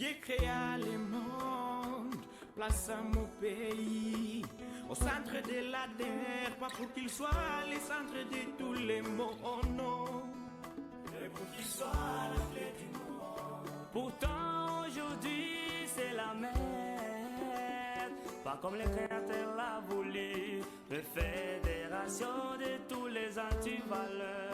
Dieu créa le monde, place à mon pays, au centre de la terre, pas pour qu'il soit le centre de tous les mondes, non. Mais pour qu'il soit la clé du monde. Pourtant aujourd'hui c'est la mer, pas comme le créateur l'a voulu, le fédération de tous les antivaleurs.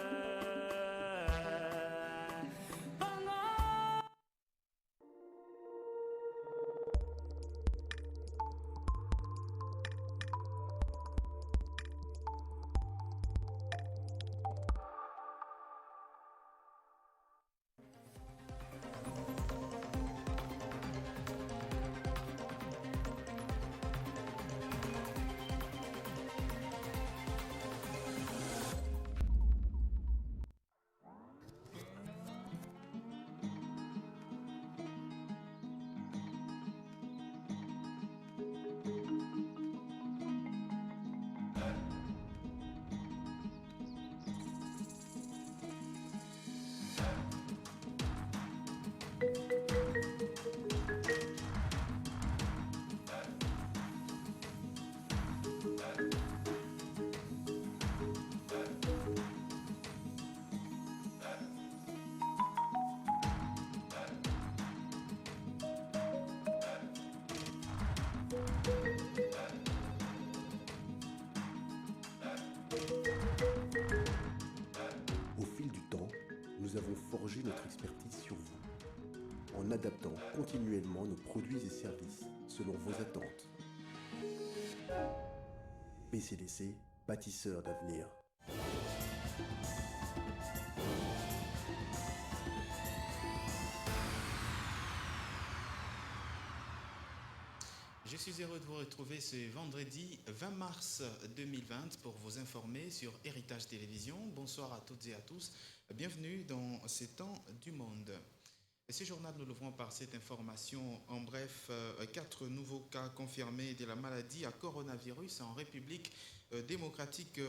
Au fil du temps, nous avons forgé notre expertise sur vous, en adaptant continuellement nos produits et services selon vos attentes. PCDC, bâtisseur d'avenir. Je suis heureux de vous retrouver ce vendredi 20 mars 2020 pour vous informer sur Héritage Télévision. Bonsoir à toutes et à tous. Bienvenue dans ces temps du monde. Et ce journal, nous l'ouvrons par cette information. En bref, 4 nouveaux cas confirmés de la maladie à coronavirus en République démocratique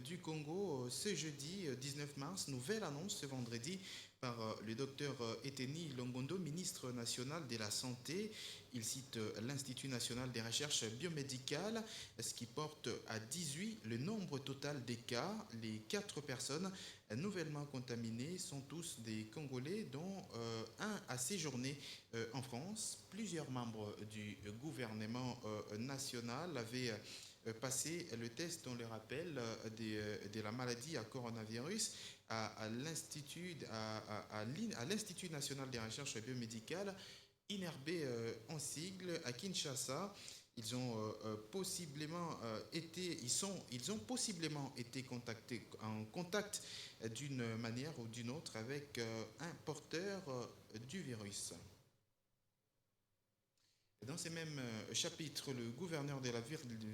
du Congo ce jeudi 19 mars. Nouvelle annonce ce vendredi par le docteur Eteni Longondo, ministre national de la Santé. Il cite l'Institut national des recherches biomédicales, ce qui porte à 18 le nombre total des cas. Les 4 personnes nouvellement contaminées sont tous des Congolais, dont un a séjourné en France. Plusieurs membres du gouvernement national avaient passé le test, on le rappelle, de la maladie à coronavirus à l'Institut national des recherches biomédicales, INRB en sigle, à Kinshasa. Ils ont possiblement été en contact d'une manière ou d'une autre avec un porteur du virus. Dans ces mêmes chapitres, le gouverneur de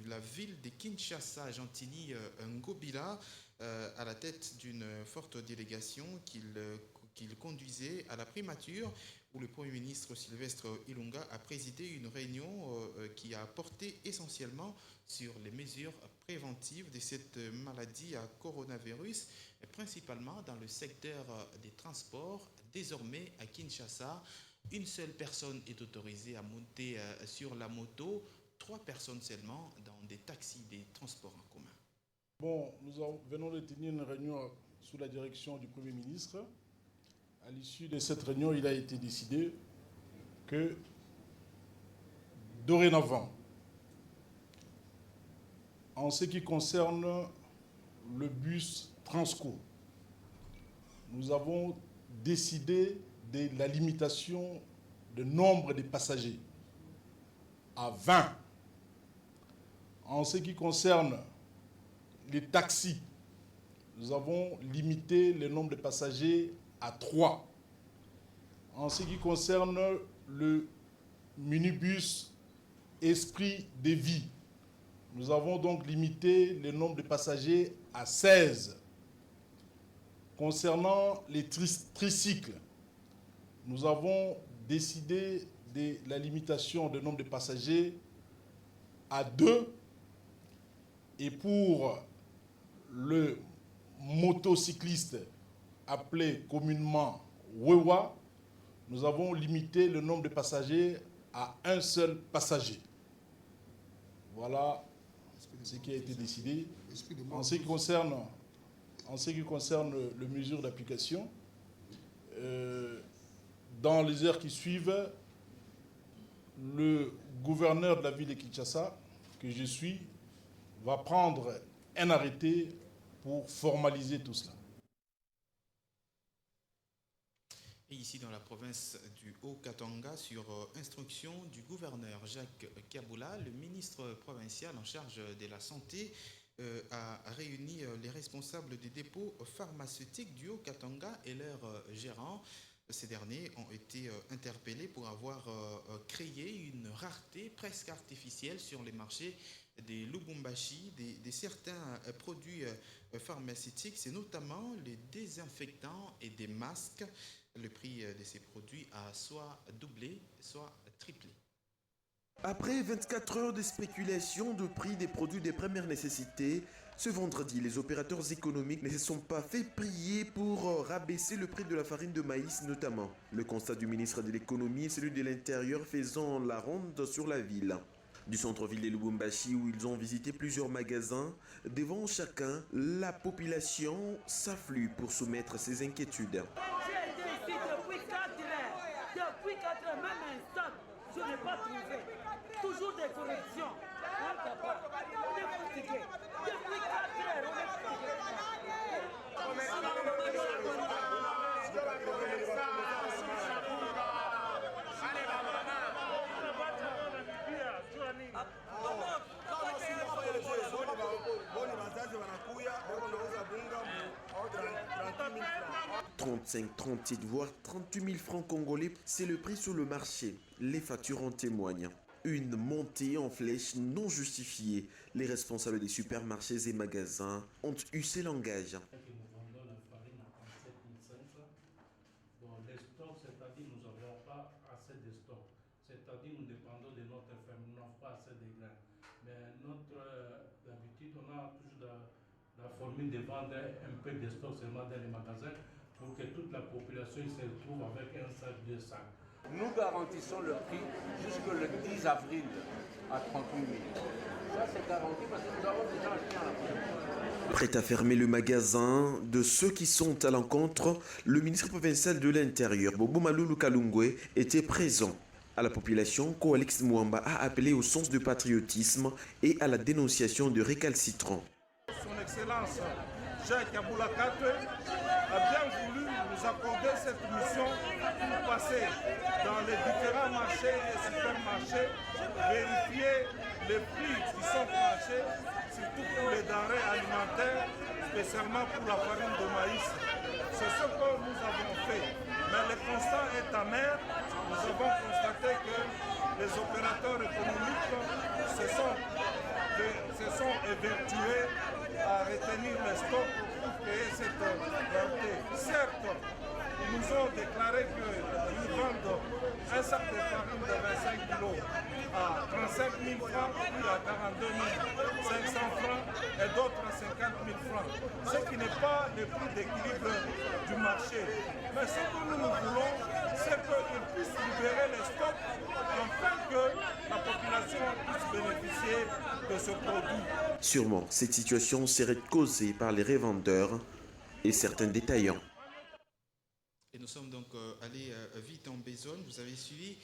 la ville de Kinshasa, Gentini Ngobila, à la tête d'une forte délégation qu'il conduisait à la primature, où le Premier ministre Sylvestre Ilunga a présidé une réunion qui a porté essentiellement sur les mesures préventives de cette maladie à coronavirus, principalement dans le secteur des transports. Désormais, à Kinshasa, une seule personne est autorisée à monter sur la moto, 3 personnes seulement dans des taxis, des transports en commun. Bon, nous venons de tenir une réunion sous la direction du Premier ministre. À l'issue de cette réunion, il a été décidé que dorénavant, en ce qui concerne le bus Transco, nous avons décidé de la limitation du nombre de passagers à 20. En ce qui concerne les taxis, nous avons limité le nombre de passagers à 3. En ce qui concerne le minibus Esprit de Vie, nous avons donc limité le nombre de passagers à 16. Concernant les tricycles, nous avons décidé de la limitation du nombre de passagers à 2. Et pour le motocycliste appelé communément Wewa, nous avons limité le nombre de passagers à un seul passager. Voilà ce qui a été décidé. En ce qui concerne les mesures d'application, dans les heures qui suivent, le gouverneur de la ville de Kinshasa, que je suis, va prendre un arrêté pour formaliser tout cela. Et ici dans la province du Haut-Katanga, sur instruction du gouverneur Jacques Kaboula, le ministre provincial en charge de la santé a réuni les responsables des dépôts pharmaceutiques du Haut-Katanga et leurs gérants. Ces derniers ont été interpellés pour avoir créé une rareté presque artificielle sur les marchés des Lubumbashi, de certains produits pharmaceutiques. C'est notamment les désinfectants et des masques. Le prix de ces produits a soit doublé, soit triplé. Après 24 heures de spéculation de prix des produits de première nécessité, ce vendredi, les opérateurs économiques ne se sont pas fait prier pour rabaisser le prix de la farine de maïs notamment. Le constat du ministre de l'économie et celui de l'intérieur faisant la ronde sur la ville. Du centre-ville de Lubumbashi où ils ont visité plusieurs magasins, devant chacun, la population s'afflue pour soumettre ses inquiétudes. Depuis 4 heures, même un stock, je n'ai pas trouvé. Toujours des corrections. On est fatigué. Depuis 4 heures, on est fatigué. « 35, 38, voire 38 000 francs congolais, c'est le prix sur le marché. Les factures en témoignent. Une montée en flèche non justifiée. Les responsables des supermarchés et magasins ont eu ces langages. Nous vendons la farine à 37 500. Bon, les stocks, c'est-à-dire nous n'avons pas assez de stocks. C'est-à-dire nous dépendons de notre ferme, nous n'avons pas assez de grains. Mais d'habitude, on a toujours la formule de vendre un peu de stock seulement dans les magasins pour que toute la population se retrouve avec un sac, 2 sacs. Nous garantissons le prix jusqu'au 10 avril à 38 000. Ça, c'est garanti parce que nous avons déjà acheté en la. Prêt à fermer le magasin de ceux qui sont à l'encontre, le ministre provincial de l'Intérieur, Bobo Maloulou Kalungwe, était présent. À la population, Coalix Mwamba a appelé au sens de patriotisme et à la dénonciation de récalcitrants. Son Excellence Jacques Kaboula a bien voulu nous accorder cette mission pour passer dans les différents marchés et supermarchés, vérifier les prix qui sont planchés, surtout pour les denrées alimentaires, spécialement pour la farine de maïs. C'est ce que nous avons fait. Mais le constat est amer. Nous avons constaté que les opérateurs économiques se sont évertués à retenir les stocks pour créer cette rareté. Certes, ils nous ont déclaré qu'ils vendent un sac de farine de 25 kg à 35 000 francs, puis à 42 500 francs et d'autres à 50 000 francs. Ce qui n'est pas le prix d'équilibre du marché. Mais ce que nous voulons, c'est qu'ils puissent libérer les stocks afin que la population puisse bénéficier de ce produit. Sûrement, cette situation serait causée par les revendeurs et certains détaillants. Et nous sommes donc allés vite en besogne. Vous avez suivi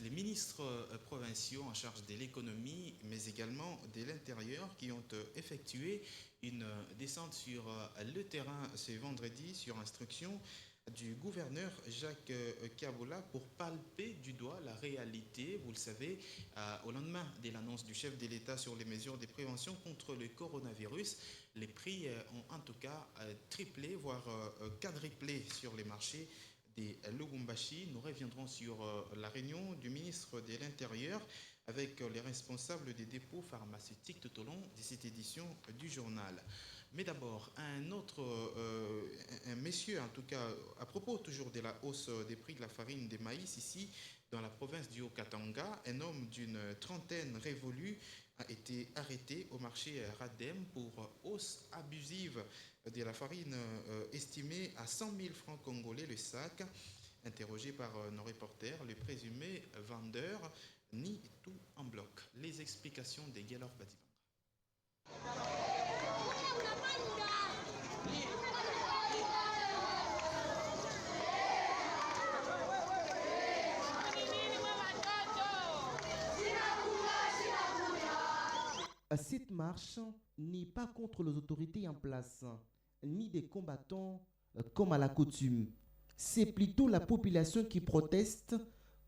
les ministres provinciaux en charge de l'économie, mais également de l'intérieur, qui ont effectué une descente sur le terrain ce vendredi sur instruction du gouverneur Jacques Kaboula pour palper du doigt la réalité. Vous le savez, au lendemain de l'annonce du chef de l'État sur les mesures de prévention contre le coronavirus, les prix ont en tout cas triplé, voire quadruplé sur les marchés des Lubumbashi. Nous reviendrons sur la réunion du ministre de l'Intérieur avec les responsables des dépôts pharmaceutiques tout au long de cette édition du journal. Mais d'abord, un monsieur, en tout cas, à propos toujours de la hausse des prix de la farine de maïs ici, dans la province du Haut-Katanga, un homme d'une trentaine révolue a été arrêté au marché Radem pour hausse abusive de la farine estimée à 100 000 francs congolais le sac. Interrogé par nos reporters, le présumé vendeur nie tout en bloc. Les explications de Guelor Badibanga. Cette marche n'est pas contre les autorités en place, ni des combattants comme à la coutume. C'est plutôt la population qui proteste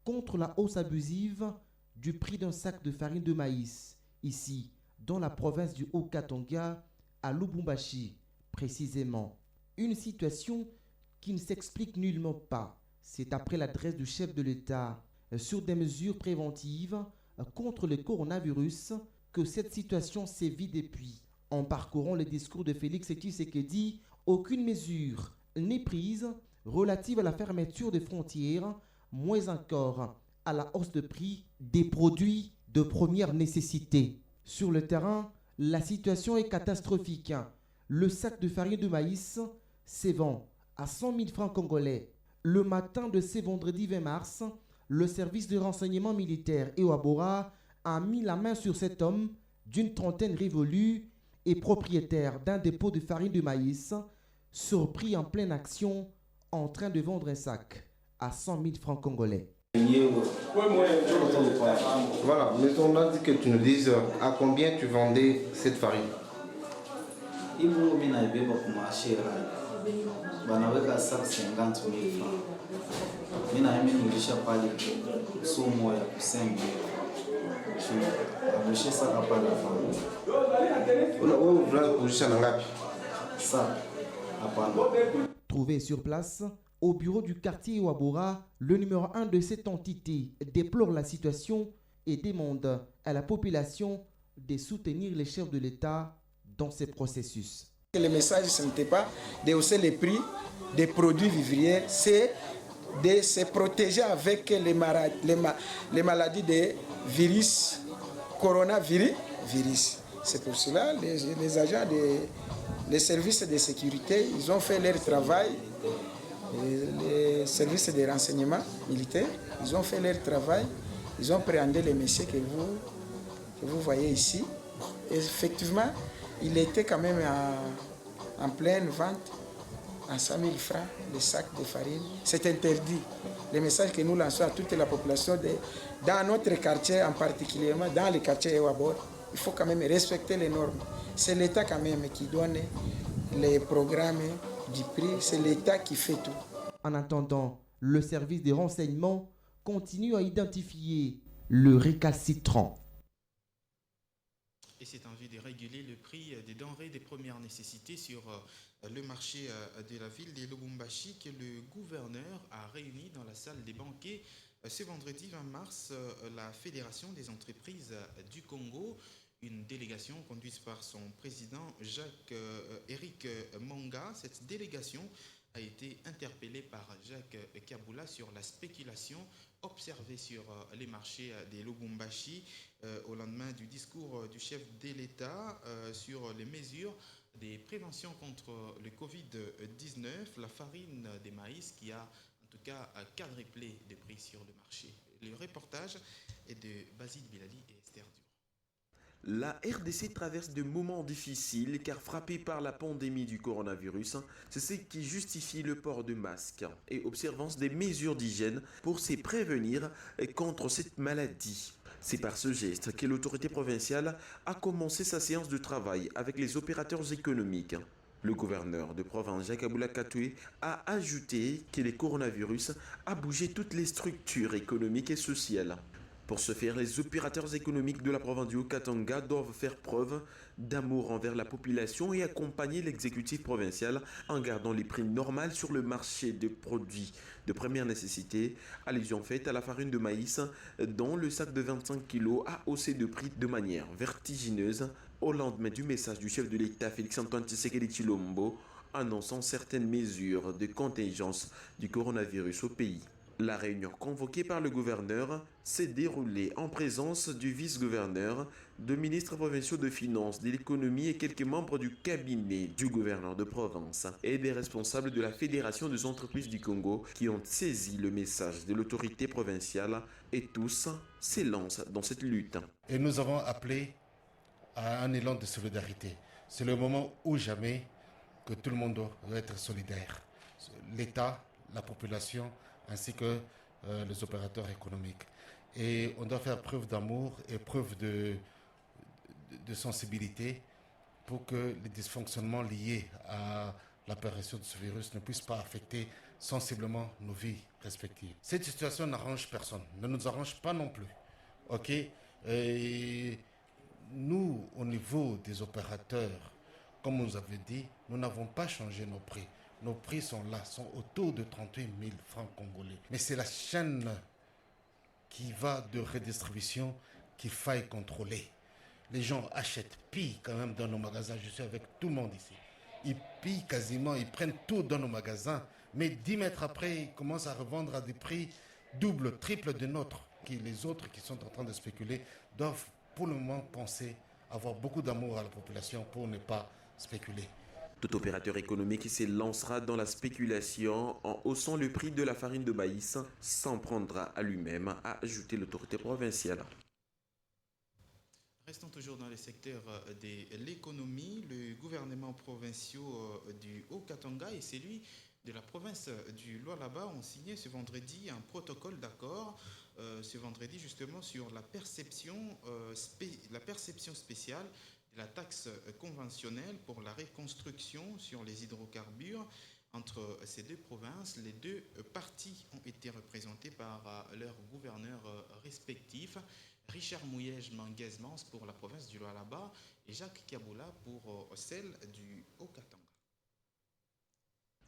contre la hausse abusive du prix d'un sac de farine de maïs, ici, dans la province du Haut-Katanga, à Lubumbashi, précisément. Une situation qui ne s'explique nullement pas. C'est après l'adresse du chef de l'État sur des mesures préventives contre le coronavirus que cette situation sévit depuis. En parcourant le discours de Félix Tshisekedi, aucune mesure n'est prise relative à la fermeture des frontières, moins encore à la hausse de prix des produits de première nécessité. Sur le terrain, la situation est catastrophique. Le sac de farine de maïs s'évend à 100 000 francs congolais. Le matin de ce vendredi 20 mars, le service de renseignement militaire EOABORA a mis la main sur cet homme d'une trentaine révolue et propriétaire d'un dépôt de farine de maïs, surpris en pleine action en train de vendre un sac à 100 000 francs congolais. Voilà, mais on a dit que tu nous dises à combien tu vendais cette farine. Banaweka sac 50 000 francs. Mimi na mimi nilisha pale somo ya kusembe. Abushe saka pale afanye. Wewe unazungusha na ngapi? Ça. Hapana. Trouvé sur place, au bureau du quartier Ouabora, le numéro 1 de cette entité déplore la situation et demande à la population de soutenir les chefs de l'État dans ces processus. Le message, ce n'était pas de hausser les prix des produits vivriers, c'est de se protéger avec les maladies de virus, coronavirus. C'est pour cela que les agents des services de sécurité, ils ont fait leur travail. Les services de renseignement militaire, ils ont fait leur travail. Ils ont préhendé les messieurs que vous voyez ici. Et effectivement, il était quand même en pleine vente à 100 000 francs le sac de farine. C'est interdit. Le message que nous lançons à toute la population, dans notre quartier en particulier, dans le quartier Ewabor, il faut quand même respecter les normes. C'est l'État quand même qui donne les programmes du prix, c'est l'État qui fait tout. En attendant, le service des renseignements continue à identifier le récalcitrant. Et c'est en vue de réguler le prix des denrées de première nécessité sur le marché de la ville de Lubumbashi que le gouverneur a réuni dans la salle des banquets ce vendredi 20 mars la Fédération des entreprises du Congo, une délégation conduite par son président Jacques-Éric Monga. Cette délégation a été interpellée par Jacques Kaboula sur la spéculation observée sur les marchés de Lubumbashi au lendemain du discours du chef de l'État sur les mesures de prévention contre le Covid-19, la farine de maïs qui a en tout cas quadruplé de prix sur le marché. Le reportage est de Basile Bilali et Esther Dur. La RDC traverse de moments difficiles car frappée par la pandémie du coronavirus, c'est ce qui justifie le port de masques et observance des mesures d'hygiène pour se prévenir contre cette maladie. C'est par ce geste que l'autorité provinciale a commencé sa séance de travail avec les opérateurs économiques. Le gouverneur de province, Jacques Aboula Katoué, a ajouté que le coronavirus a bougé toutes les structures économiques et sociales. Pour ce faire, les opérateurs économiques de la province du Haut-Katanga doivent faire preuve d'amour envers la population et accompagner l'exécutif provincial en gardant les prix normaux sur le marché de produits de première nécessité. Allusion faite à la farine de maïs dont le sac de 25 kg a haussé de prix de manière vertigineuse au lendemain du message du chef de l'État Félix-Antoine Tshisekedi Tshilombo annonçant certaines mesures de contingence du coronavirus au pays. La réunion convoquée par le gouverneur s'est déroulée en présence du vice-gouverneur, de ministres provinciaux de finances, de l'économie et quelques membres du cabinet du gouverneur de province et des responsables de la Fédération des entreprises du Congo qui ont saisi le message de l'autorité provinciale et tous s'élancent dans cette lutte. Et nous avons appelé à un élan de solidarité. C'est le moment où jamais que tout le monde doit être solidaire. L'État, la population, ainsi que les opérateurs économiques. Et on doit faire preuve d'amour et preuve de sensibilité pour que les dysfonctionnements liés à l'apparition de ce virus ne puissent pas affecter sensiblement nos vies respectives. Cette situation n'arrange personne, ne nous arrange pas non plus. Ok. Et nous, au niveau des opérateurs, comme on nous avait dit, nous n'avons pas changé nos prix. Nos prix sont là, sont autour de 38 000 francs congolais. Mais c'est la chaîne qui va de redistribution qu'il faille contrôler. Les gens achètent, pillent quand même dans nos magasins. Je suis avec tout le monde ici. Ils pillent quasiment, ils prennent tout dans nos magasins. Mais 10 mètres après, ils commencent à revendre à des prix double, triple de nôtres. Les autres qui sont en train de spéculer doivent pour le moment penser avoir beaucoup d'amour à la population pour ne pas spéculer. Tout opérateur économique s'élancera dans la spéculation en haussant le prix de la farine de maïs s'en prendra à lui-même, a ajouté l'autorité provinciale. Restons toujours dans le secteur de l'économie. Le gouvernement provincial du Haut-Katanga et celui de la province du Lualaba ont signé ce vendredi un protocole d'accord, ce vendredi justement sur la perception spéciale de la taxe conventionnelle pour la reconstruction sur les hydrocarbures entre ces deux provinces. Les deux parties ont été représentées par leurs gouverneurs respectifs, Richard Mouyej-Manguez-Mans pour la province du Lualaba et Jacques Kaboula pour celle du Haut-Katanga.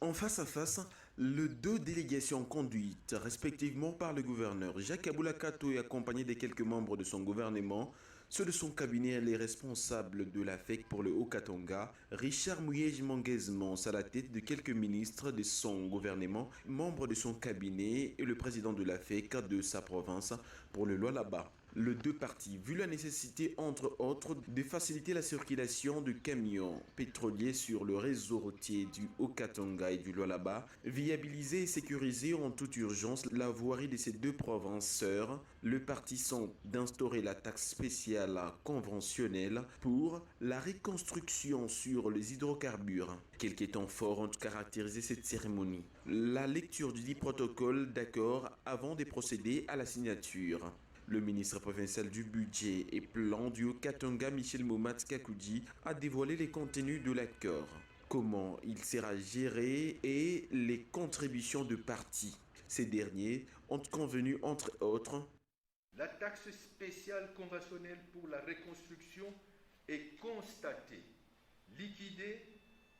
En face à face, les deux délégations conduites respectivement par le gouverneur Jacques Kaboula Kato et accompagné de quelques membres de son gouvernement, ceux de son cabinet et les responsables de la FEC pour le Haut-Katanga, Richard Mouyej-Manguez-Mans à la tête de quelques ministres de son gouvernement, membres de son cabinet et le président de la FEC de sa province pour le Lualaba. Les deux parties, vu la nécessité, entre autres, de faciliter la circulation de camions pétroliers sur le réseau routier du Haut-Katanga et du Lualaba, viabiliser et sécuriser en toute urgence la voirie de ces deux provinces sœurs, le parti sont d'instaurer la taxe spéciale conventionnelle pour la reconstruction sur les hydrocarbures. Quelques temps forts ont caractérisé cette cérémonie. La lecture du dit protocole d'accord avant de procéder à la signature. Le ministre provincial du budget et plan du Haut-Katanga, Michel Momat Kakoudji, a dévoilé les contenus de l'accord, comment il sera géré et les contributions de parties. Ces derniers ont convenu, entre autres, la taxe spéciale conventionnelle pour la reconstruction est constatée, liquidée,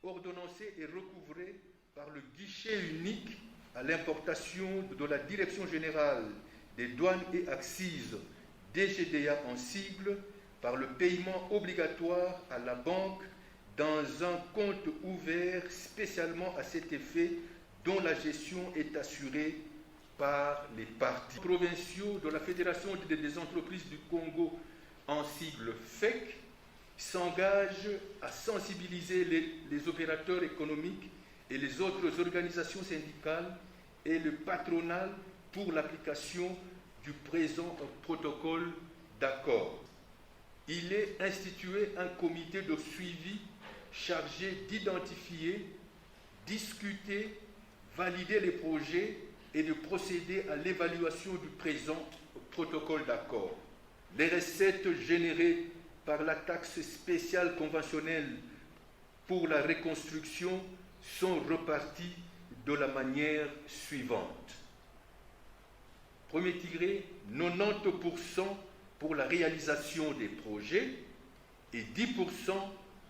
ordonnancée et recouvrée par le guichet unique à l'importation de la Direction générale des douanes et accises, DGDA en sigle, par le paiement obligatoire à la banque dans un compte ouvert spécialement à cet effet dont la gestion est assurée par les partis provinciaux de la Fédération des entreprises du Congo en sigle FEC s'engagent à sensibiliser les opérateurs économiques et les autres organisations syndicales et le patronal pour l'application du présent protocole d'accord. Il est institué un comité de suivi chargé d'identifier, discuter, valider les projets et de procéder à l'évaluation du présent protocole d'accord. Les recettes générées par la taxe spéciale conventionnelle pour la reconstruction sont reparties de la manière suivante. Premier tiré, 90% pour la réalisation des projets et 10%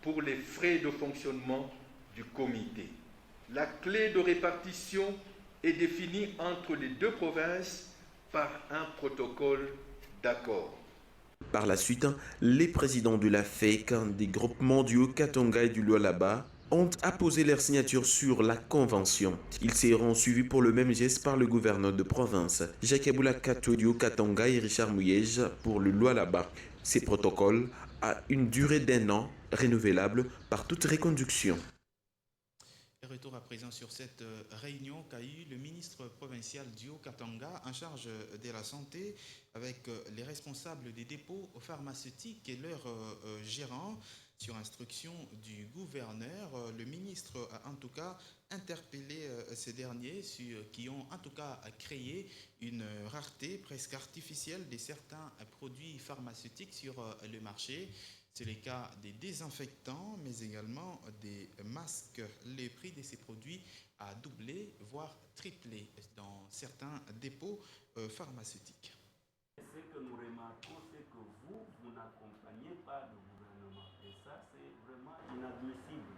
pour les frais de fonctionnement du comité. La clé de répartition est définie entre les deux provinces par un protocole d'accord. Par la suite, les présidents de la FEC, des groupements du Haut-Katanga et du Lualaba ont apposé leur signature sur la convention. Ils seront suivis pour le même geste par le gouverneur de province, Jacques Aboula Katodio Katanga et Richard Mouyej pour le Lualaba. Ces protocoles a une durée d'1 an, renouvelable par toute reconduction. Retour à présent sur cette réunion qu'a eu le ministre provincial du Haut-Katanga en charge de la santé avec les responsables des dépôts pharmaceutiques et leurs gérants. Sur instruction du gouverneur, le ministre a en tout cas interpellé ces derniers qui ont en tout cas créé une rareté presque artificielle de certains produits pharmaceutiques sur le marché. C'est le cas des désinfectants, mais également des masques. Le prix de ces produits a doublé, voire triplé dans certains dépôts pharmaceutiques. Ce que nous remarquons, c'est que vous n'accompagnez pas le gouvernement. Et ça, c'est vraiment inadmissible.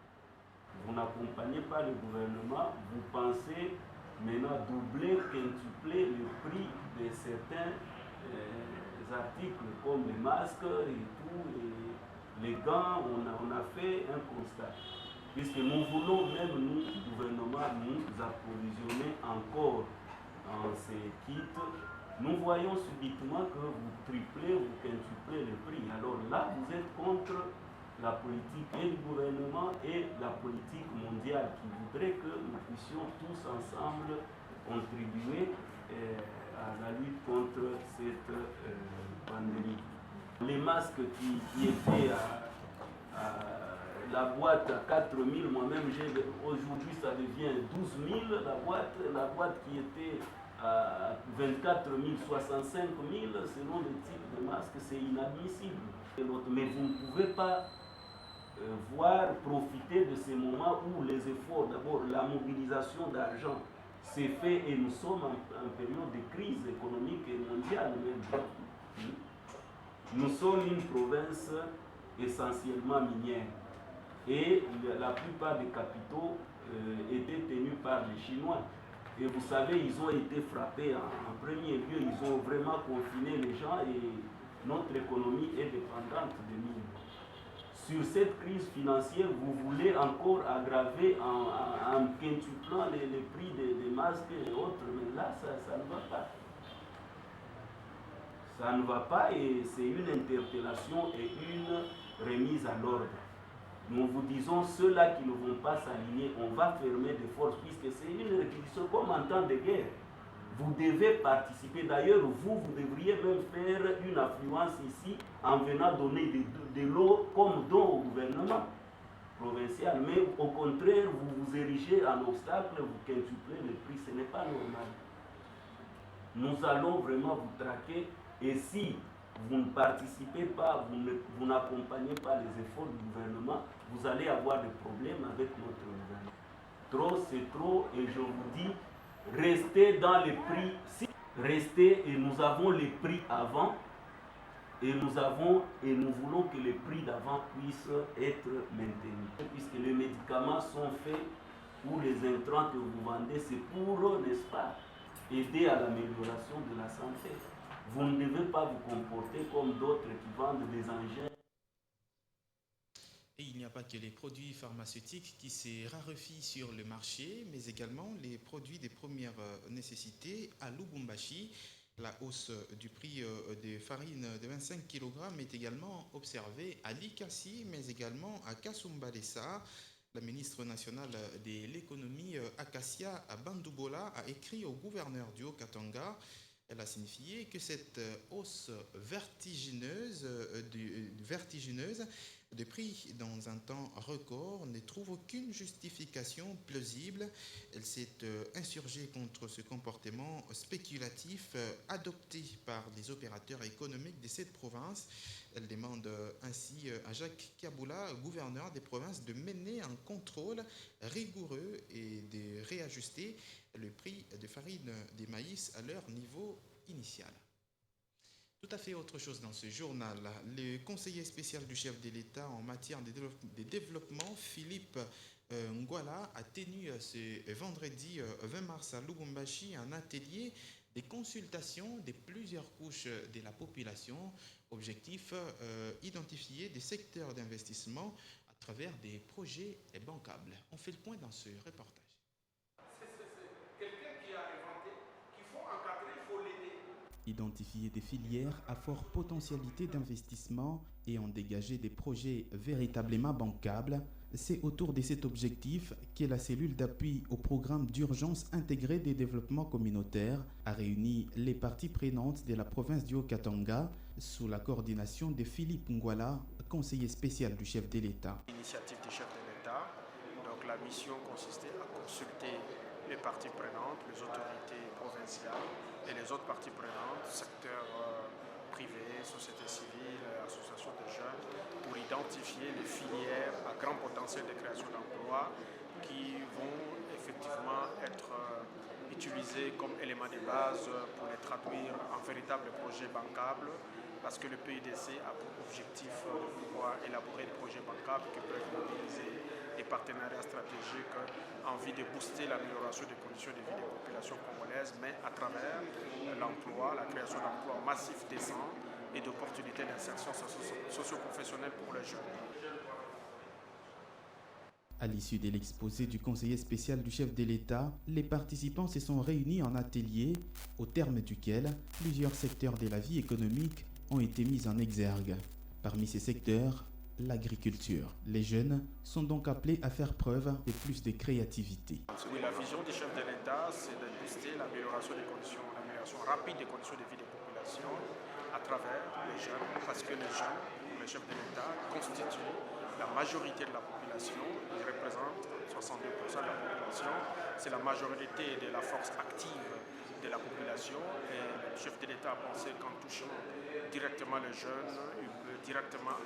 Vous n'accompagnez pas le gouvernement, vous pensez maintenant doubler, quintupler le prix de certains articles comme les masques et tout. Les gants, on a fait un constat. Puisque nous voulons même, nous, gouvernement, nous approvisionner encore en ces kits. Nous voyons subitement que vous triplez, vous quintuplez le prix. Alors là, vous êtes contre la politique et du gouvernement et la politique mondiale qui voudrait que nous puissions tous ensemble contribuer à la lutte contre cette pandémie. Les masques qui étaient à la boîte à 4 000, moi-même aujourd'hui ça devient 12 000, la boîte qui était à 24 000, 65 000, selon le type de masque, c'est inadmissible. Mais vous ne pouvez pas profiter de ces moments où les efforts, d'abord la mobilisation d'argent s'est fait et nous sommes en période de crise économique et mondiale même. Nous sommes une province essentiellement minière et la plupart des capitaux étaient tenus par les Chinois. Et vous savez, ils ont été frappés en premier lieu, ils ont vraiment confiné les gens et notre économie est dépendante des mines. Sur cette crise financière, vous voulez encore aggraver en quintuplant les prix des masques et autres, mais là, ça ne va pas. Ça ne va pas et c'est une interpellation et une remise à l'ordre. Nous vous disons, ceux-là qui ne vont pas s'aligner, on va fermer des forces puisque c'est une réquisition comme en temps de guerre. Vous devez participer. D'ailleurs, vous devriez même faire une affluence ici en venant donner de l'eau comme don au gouvernement provincial. Mais au contraire, vous vous érigez en obstacle, vous quintuplez le prix. Ce n'est pas normal. Nous allons vraiment vous traquer. Et si vous ne participez pas, vous n'accompagnez pas les efforts du gouvernement, vous allez avoir des problèmes avec notre gouvernement. Trop, c'est trop, et je vous dis, restez dans les prix. Restez, et nous avons les prix avant, et nous voulons que les prix d'avant puissent être maintenus. Puisque les médicaments sont faits, ou les intrants que vous vendez, c'est pour, n'est-ce pas, aider à l'amélioration de la santé. Vous ne devez pas vous comporter comme d'autres qui vendent des engins. Et il n'y a pas que les produits pharmaceutiques qui se raréfient sur le marché, mais également les produits de première nécessité à Lubumbashi. La hausse du prix des farines de 25 kg est également observée à Likasi, mais également à Kasumbalesa. La ministre nationale de l'économie, Acacia Bandoubola, a écrit au gouverneur du Haut-Katanga. Elle a signifié que cette hausse vertigineuse de prix dans un temps record ne trouve aucune justification plausible. Elle s'est insurgée contre ce comportement spéculatif adopté par les opérateurs économiques de cette province. Elle demande ainsi à Jacques Kaboula, gouverneur des provinces, de mener un contrôle rigoureux et de réajuster le prix de farine des maïs à leur niveau initial. Tout à fait autre chose dans ce journal. Le conseiller spécial du chef de l'État en matière de développement, Philippe Ngwala, a tenu ce vendredi 20 mars à Lubumbashi un atelier de consultation de plusieurs couches de la population. Objectif, identifier des secteurs d'investissement à travers des projets bancables. On fait le point dans ce reportage. C'est quelqu'un qui a inventé qu'il faut encadrer, il faut l'aider. Identifier des filières à forte potentialité d'investissement et en dégager des projets véritablement bancables, c'est autour de cet objectif que la cellule d'appui au programme d'urgence intégré des développements communautaires a réuni les parties prenantes de la province du Haut-Katanga sous la coordination de Philippe Ngwala, conseiller spécial du chef de l'État. L'initiative du chef de l'État, donc la mission consistait à consulter les parties prenantes, les autorités provinciales et les autres parties prenantes, secteur privé, société civile, associations de jeunes, pour identifier les filières à grand potentiel de création d'emplois qui vont effectivement être utilisées comme éléments de base pour les traduire en véritables projets bancables, parce que le PUDC a pour objectif de pouvoir élaborer des projets bancables qui peuvent mobiliser des partenariats stratégiques en vue de booster l'amélioration des conditions de vie des populations congolaises, mais à travers l'emploi, la création d'emplois massifs décents et d'opportunités d'insertion socio-professionnelle pour les jeunes. À l'issue de l'exposé du conseiller spécial du chef de l'État, les participants se sont réunis en atelier, au terme duquel plusieurs secteurs de la vie économique ont été mis en exergue. Parmi ces secteurs, l'agriculture. Les jeunes sont donc appelés à faire preuve de plus de créativité. Oui, la vision du chef de l'État, c'est de booster l'amélioration rapide des conditions de vie des populations à travers les jeunes, parce que les jeunes, le chef de l'État, constituent la majorité de la population. Ils représentent 62% de la population. C'est la majorité de la force active de la population. Et le chef de l'État a pensé qu'en touchant directement les jeunes, il peut directement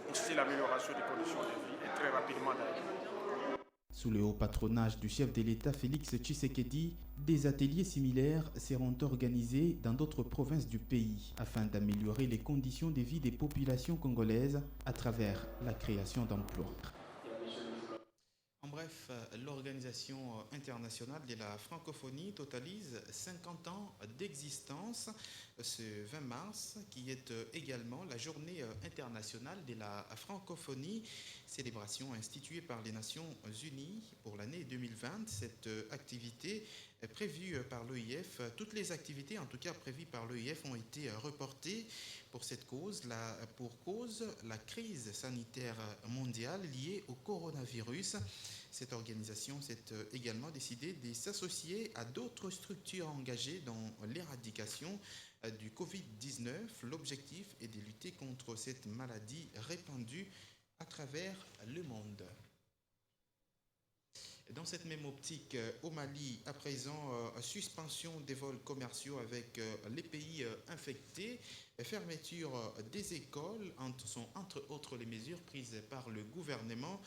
booster l'amélioration des conditions de vie et très rapidement d'ailleurs. Sous le haut patronage du chef de l'État Félix Tshisekedi, des ateliers similaires seront organisés dans d'autres provinces du pays afin d'améliorer les conditions de vie des populations congolaises à travers la création d'emplois. En bref, l'Organisation internationale de la francophonie totalise 50 ans d'existence ce 20 mars, qui est également la journée internationale de la francophonie, célébration instituée par les Nations Unies pour l'année 2020. Cette activité est prévue par l'OIF. Toutes les activités, en tout cas prévues par l'OIF, ont été reportées pour cette cause, la crise sanitaire mondiale liée au coronavirus. Cette organisation s'est également décidée de s'associer à d'autres structures engagées dans l'éradication du Covid-19. L'objectif est de lutter contre cette maladie répandue à travers le monde. Dans cette même optique, au Mali, à présent, suspension des vols commerciaux avec les pays infectés, fermeture des écoles sont entre autres les mesures prises par le gouvernement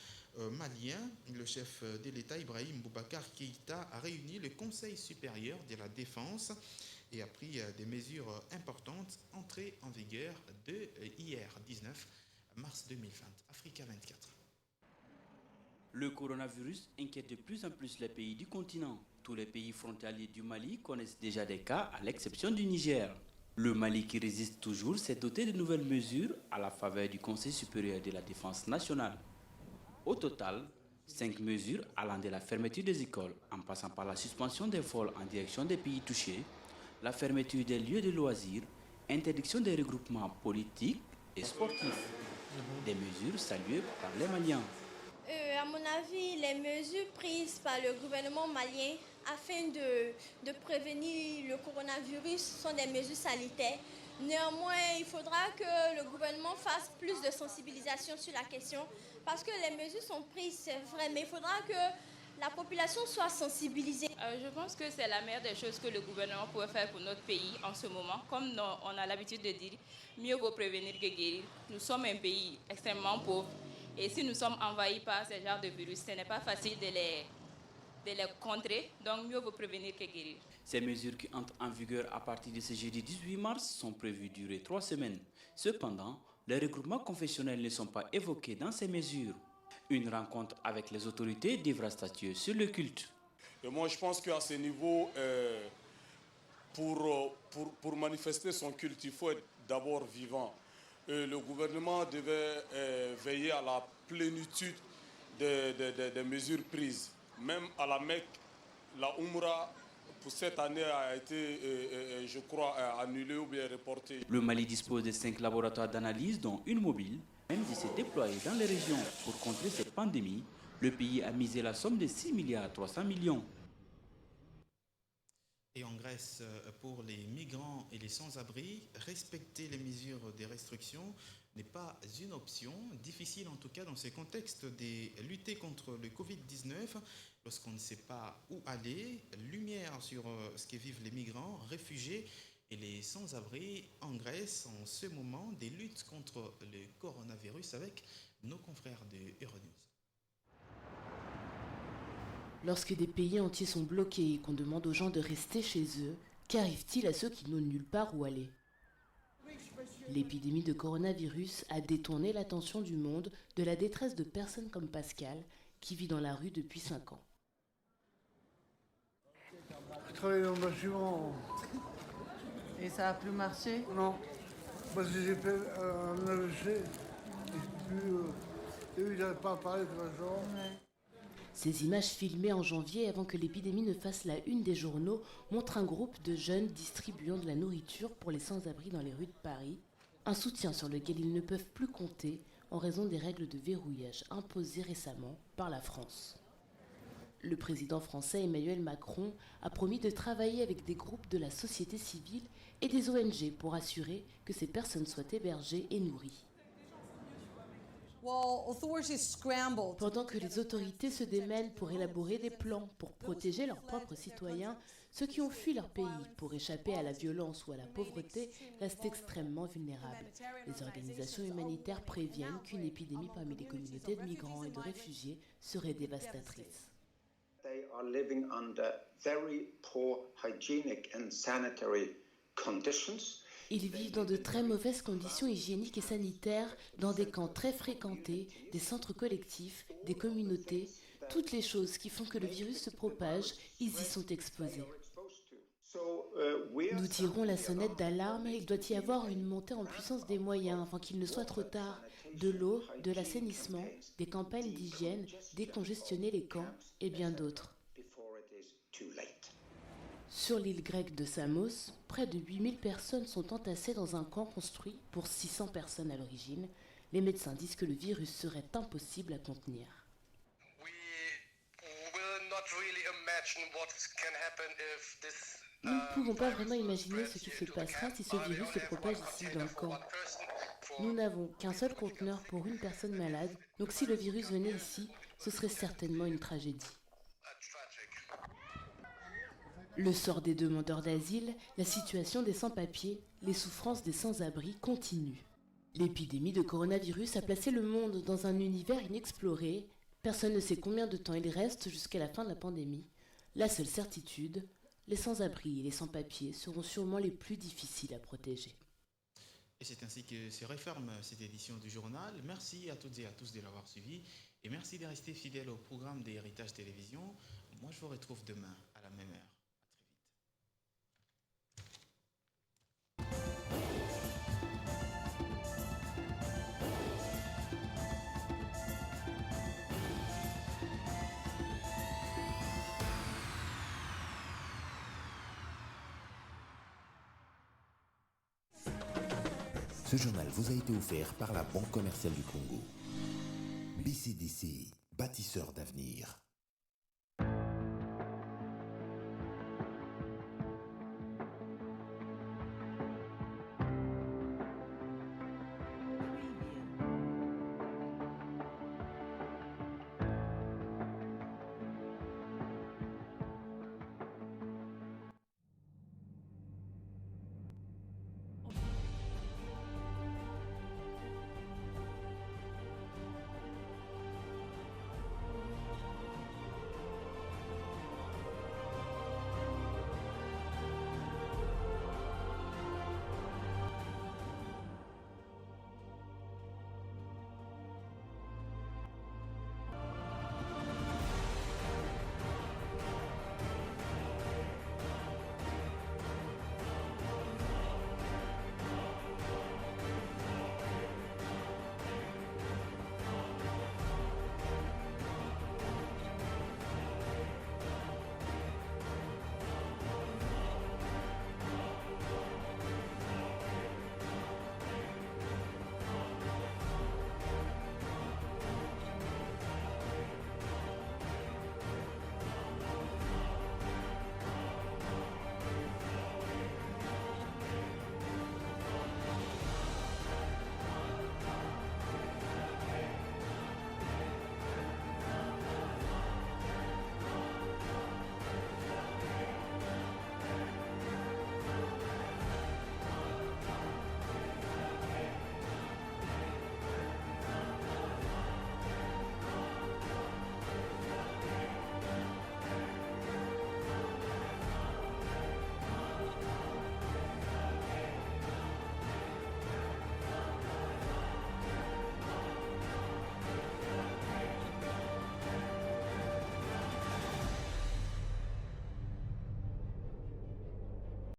malien. Le chef de l'État, Ibrahim Boubacar Keïta, a réuni le Conseil supérieur de la défense et a pris des mesures importantes entrées en vigueur de hier, 19 mars 2020. Africa 24. Le coronavirus inquiète de plus en plus les pays du continent. Tous les pays frontaliers du Mali connaissent déjà des cas, à l'exception du Niger. Le Mali, qui résiste toujours, s'est doté de nouvelles mesures à la faveur du Conseil supérieur de la défense nationale. Au total, 5 mesures allant de la fermeture des écoles, en passant par la suspension des vols en direction des pays touchés, la fermeture des lieux de loisirs, interdiction des regroupements politiques et sportifs. Des mesures saluées par les Maliens. À mon avis, les mesures prises par le gouvernement malien afin de prévenir le coronavirus sont des mesures sanitaires. Néanmoins, il faudra que le gouvernement fasse plus de sensibilisation sur la question parce que les mesures sont prises, c'est vrai, mais il faudra que la population soit sensibilisée. Je pense que c'est la meilleure des choses que le gouvernement pourrait faire pour notre pays en ce moment. Comme on a l'habitude de dire, mieux vaut prévenir que guérir. Nous sommes un pays extrêmement pauvre. Et si nous sommes envahis par ce genre de virus, ce n'est pas facile de les contrer. Donc, mieux vaut prévenir que guérir. Ces mesures qui entrent en vigueur à partir de ce jeudi 18 mars sont prévues durer 3 semaines. Cependant, les regroupements confessionnels ne sont pas évoqués dans ces mesures. Une rencontre avec les autorités devra statuer sur le culte. Et moi, je pense qu'à ce niveau, pour manifester son culte, il faut être d'abord vivant. le gouvernement devait veiller à la plénitude des mesures prises. Même à la Mecque, la Umrah pour cette année a été, je crois, annulée ou bien reportée. Le Mali dispose de 5 laboratoires d'analyse, dont une mobile. Même si c'est déployé dans les régions pour contrer cette pandémie, le pays a misé la somme de 6 milliards 300 millions. Et en Grèce, pour les migrants et les sans-abri, respecter les mesures de restriction n'est pas une option, difficile en tout cas dans ces contextes de lutter contre le Covid-19, lorsqu'on ne sait pas où aller. Lumière sur ce que vivent les migrants, réfugiés et les sans-abri en Grèce en ce moment des luttes contre le coronavirus avec nos confrères de Euronews. Lorsque des pays entiers sont bloqués et qu'on demande aux gens de rester chez eux, qu'arrive-t-il à ceux qui n'ont nulle part où aller ? L'épidémie de coronavirus a détourné l'attention du monde de la détresse de personnes comme Pascal, qui vit dans la rue depuis 5 ans. Je travaille dans le bâtiment. Et ça a plus marché? Non, parce que j'ai fait un AVC et puis il n'arrive pas à parler de toute façon. Ouais. Ces images filmées en janvier avant que l'épidémie ne fasse la une des journaux montrent un groupe de jeunes distribuant de la nourriture pour les sans-abri dans les rues de Paris, un soutien sur lequel ils ne peuvent plus compter en raison des règles de verrouillage imposées récemment par la France. Le président français Emmanuel Macron a promis de travailler avec des groupes de la société civile et des ONG pour assurer que ces personnes soient hébergées et nourries. Pendant que les autorités se démènent pour élaborer des plans pour protéger leurs propres citoyens, ceux qui ont fui leur pays pour échapper à la violence ou à la pauvreté restent extrêmement vulnérables. Les organisations humanitaires préviennent qu'une épidémie parmi les communautés de migrants et de réfugiés serait dévastatrice. They are living under very poor hygienic and sanitary conditions. Ils vivent dans de très mauvaises conditions hygiéniques et sanitaires, dans des camps très fréquentés, des centres collectifs, des communautés, toutes les choses qui font que le virus se propage, ils y sont exposés. Nous tirons la sonnette d'alarme, il doit y avoir une montée en puissance des moyens avant qu'il ne soit trop tard. De l'eau, de l'assainissement, des campagnes d'hygiène, décongestionner les camps et bien d'autres. Sur l'île grecque de Samos, près de 8000 personnes sont entassées dans un camp construit pour 600 personnes à l'origine. Les médecins disent que le virus serait impossible à contenir. Nous ne pouvons pas vraiment imaginer ce qui se passera si ce virus se propage ici dans le camp. Nous n'avons qu'un seul conteneur pour une personne malade, donc si le virus venait ici, ce serait certainement une tragédie. Le sort des demandeurs d'asile, la situation des sans-papiers, les souffrances des sans-abri continuent. L'épidémie de coronavirus a placé le monde dans un univers inexploré. Personne ne sait combien de temps il reste jusqu'à la fin de la pandémie. La seule certitude, les sans-abri et les sans-papiers seront sûrement les plus difficiles à protéger. Et c'est ainsi que se referme cette édition du journal. Merci à toutes et à tous de l'avoir suivi et merci de rester fidèles au programme des Héritage Télévision. Moi, je vous retrouve demain à la même heure. Ce journal vous a été offert par la Banque commerciale du Congo. BCDC, bâtisseur d'avenir.